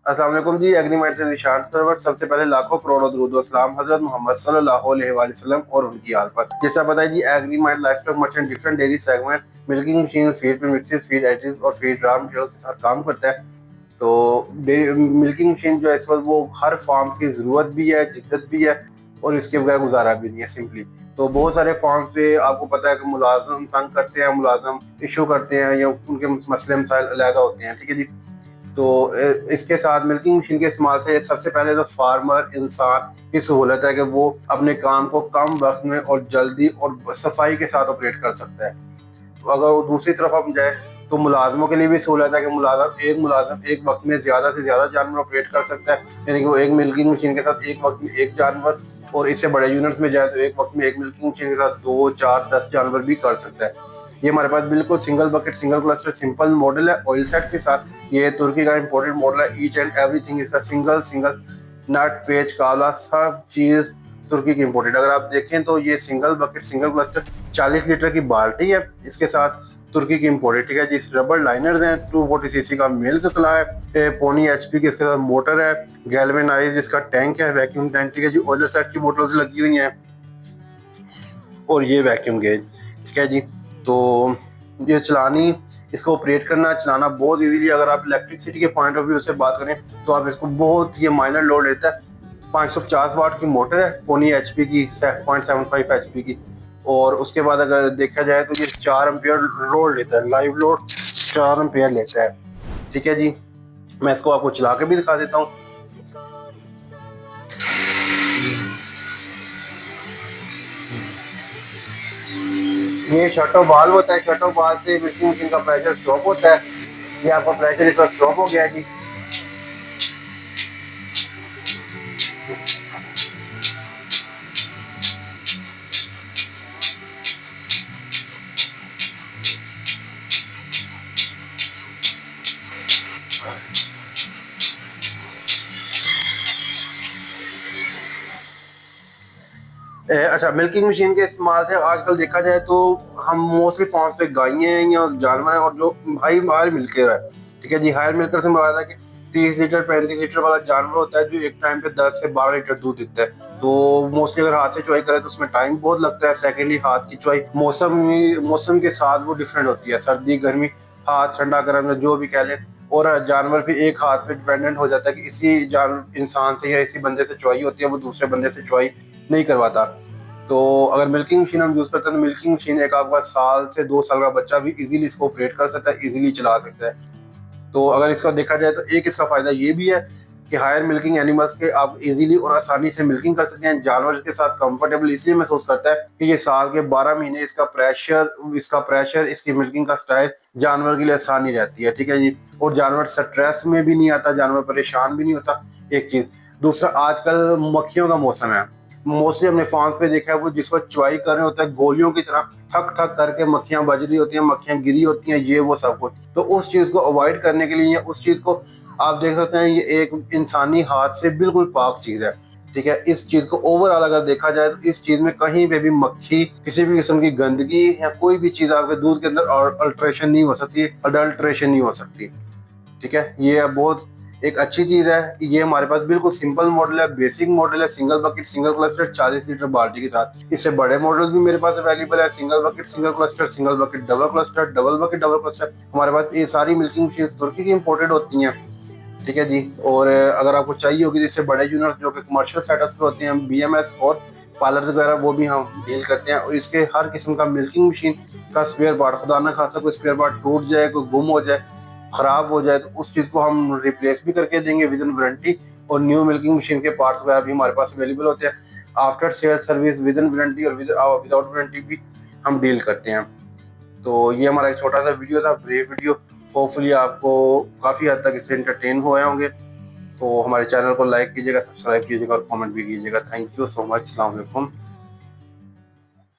अस्सलाम वालेकुम जी। एग्रीमेंट से निशान सरवर। सबसे पहले लाखों करोड़ों दुरूद व सलाम हजरत मोहम्मद सल्लल्लाहु अलैहि वसल्लम और उनकी आल पर। जैसा पता है जी, agreement livestock merchant different dairy segment milking machine, feed mixes, feed additives और फीड रॉ मटेरियल के साथ काम करता है। तो मिल्किंग मशीन जो है इस वक्त वो हर फार्म की ज़रूरत भी है, जिद्दत भी है और इसके बगैर गुजारा भी नहीं है सिंपली। तो बहुत सारे फार्म पे आपको पता है कि मुलाजम तंग करते हैं, मुलाजम इशू करते हैं या उनके मसले मसाइल अलहदा होते हैं, ठीक है जी। तो इसके साथ मिल्किंग मशीन के इस्तेमाल से सबसे पहले तो फार्मर इंसान की सहूलत है कि वो अपने काम को कम वक्त में और जल्दी और सफाई के साथ ऑपरेट कर सकता है। तो अगर वो दूसरी तरफ हम जाए तो मुलाजमों के लिए भी सहूलत है कि मुलाजम एक वक्त में ज़्यादा से ज़्यादा जानवर ऑपरेट कर सकता है। यानी कि वो एक मिल्किंग मशीन के साथ एक वक्त में एक जानवर, और इससे बड़े यूनिट्स में जाए तो एक वक्त में एक मिल्किंग मशीन के साथ 2, 4, 10 जानवर भी कर सकता है। ये हमारे पास बिल्कुल single bucket single cluster simple model है ऑयल सेट के साथ। ये तुर्की का इंपोर्टेड मॉडल है। ईच एंड एवरीथिंग इसका सिंगल सिंगल नट पेच काला सब चीज़ तुर्की की इंपोर्टेड। अगर आप देखें तो ये single bucket single cluster 40 litre की बाल्टी है, इसके साथ तुर्की की इंपोर्टेड, ठीक है। जिस रबर लाइनर्स हैं, 240 सीसी का मिल्क कला है, पौनी एचपी की इसके साथ मोटर है, गैल्वेनाइज इसका टैंक है, वैक्यूम टैंक, ठीक है जी। ऑयलर सेट की बोटल्स लगी हुई हैं और ये वैक्यूम गेज, ठीक है जी। तो ये इसको ऑपरेट करना चलाना बहुत इजीली। अगर आप इलेक्ट्रिसिटी के पॉइंट ऑफ व्यू से बात करें तो आप इसको बहुत ये माइनर लोड लेता है। 550 वाट की मोटर है, पौनी एचपी की, 0.75 एचपी की। और उसके बाद अगर देखा जाए तो ये 4 एम्पियर लोड लेता है, लाइव लोड 4 एम्पियर लेता है, ठीक है जी। मैं इसको आपको चला के भी दिखा देता हूँ। ये शटर वाल्व होता है, शटर वाल्व से मिल्किंग मशीन का प्रेशर स्टॉप होता है। ये आपका प्रेशर इस वक्त स्टॉप हो गया है जी। अच्छा, मिल्किंग मशीन के इस्तेमाल से आजकल देखा जाए तो हम मोस्टली फार्म पे गायें या जानवर हैं और जो भाई हायर मिल्कर है, ठीक है जी। हायर मिल्कर से मुराद है कि 30 लीटर 35 लीटर वाला जानवर होता है जो एक टाइम पे 10 से 12 लीटर दूध देता है। तो मोस्टली अगर हाथ से चुवाई करें तो उसमें टाइम बहुत लगता है। सेकेंडली हाथ की चुवाई मौसम के साथ वो डिफरेंट होती है, सर्दी गर्मी, हाथ ठंडा गर्म जो भी कह ले। और जानवर भी एक हाथ पे डिपेंडेंट हो जाता है कि इसी जान इंसान से या इसी बंदे से चुवाई होती है, वो दूसरे बंदे से चुवाई नहीं करवाता। तो अगर मिल्किंग मशीन हम यूज़ करते हैं तो मिल्किंग मशीन एक आपका 1 से 2 साल का बच्चा भी इजीली इसको ऑपरेट कर सकता है, इजीली चला सकता है। तो अगर इसका देखा जाए तो एक इसका फ़ायदा ये भी है कि हायर मिल्किंग एनिमल्स के आप इजीली और आसानी से मिल्किंग कर सकते हैं। जानवर इसके साथ कंफर्टेबल इसलिए महसूस करता है कि ये साल के 12 महीने इसका प्रेशर इसकी मिल्किंग का स्टाइल जानवर के लिए आसानी रहती है, ठीक है जी। और जानवर स्ट्रेस में भी नहीं आता, जानवर परेशान भी नहीं होता, एक चीज़। दूसरा, आजकल मक्खियों का मौसम है। मोस्टली हमने फार्म पे देखा है वो जिस वक्त चुवाई कर रहे होते हैं गोलियों की तरह ठक ठक करके मक्खियां बज रही होती हैं, मक्खियां गिरी होती हैं, ये वो सब कुछ। तो उस चीज़ को अवॉइड करने के लिए, उस चीज़ को आप देख सकते हैं, ये एक इंसानी हाथ से बिल्कुल पाक चीज़ है, ठीक है। इस चीज़ को ओवरऑल अगर देखा जाए तो इस चीज़ में कहीं पे भी मक्खी, किसी भी किस्म की गंदगी या कोई भी चीज़ आपके दूध के अंदर अल्ट्रेशन नहीं हो सकती, अडल्ट्रेशन नहीं हो सकती, ठीक है। ये बहुत एक अच्छी चीज़ है। ये हमारे पास बिल्कुल सिंपल मॉडल है, बेसिक मॉडल है, single bucket single cluster 40 litre बाल्टी के साथ। इससे बड़े मॉडल भी मेरे पास अवेलेबल है, single bucket single cluster, single bucket double cluster, double bucket double cluster. हमारे पास ये सारी मिल्किंग मशीन तुर्की की इंपोर्टेड होती हैं, ठीक है जी। और अगर आपको चाहिए होगी जिससे बड़े यूनिट जो कि कमर्शियल सेटअप पे होते हैं, बीएमएस और पार्लर वगैरह, वो भी हम डील करते हैं। और इसके हर किस्म का मिल्किंग मशीन का स्पेयर पार्ट, खुदा ना खासा कोई स्पेयर पार्ट टूट जाए, कोई गुम हो जाए, खराब हो जाए, तो उस चीज़ को हम रिप्लेस भी करके देंगे विद इन वारंटी। और न्यू मिल्किंग मशीन के पार्ट्स वगैरह भी हमारे पास अवेलेबल होते हैं। After sale service with in warranty और विदाउट वारंटी भी हम डील करते हैं। तो ये हमारा एक छोटा सा वीडियो था, ब्रीफ वीडियो। होपफुली आपको काफ़ी हद तक इससे एंटरटेन हुए होंगे। तो हमारे चैनल को लाइक कीजिएगा, सब्सक्राइब कीजिएगा और कमेंट भी कीजिएगा। Thank you so much. अस्सलाम वालेकुम।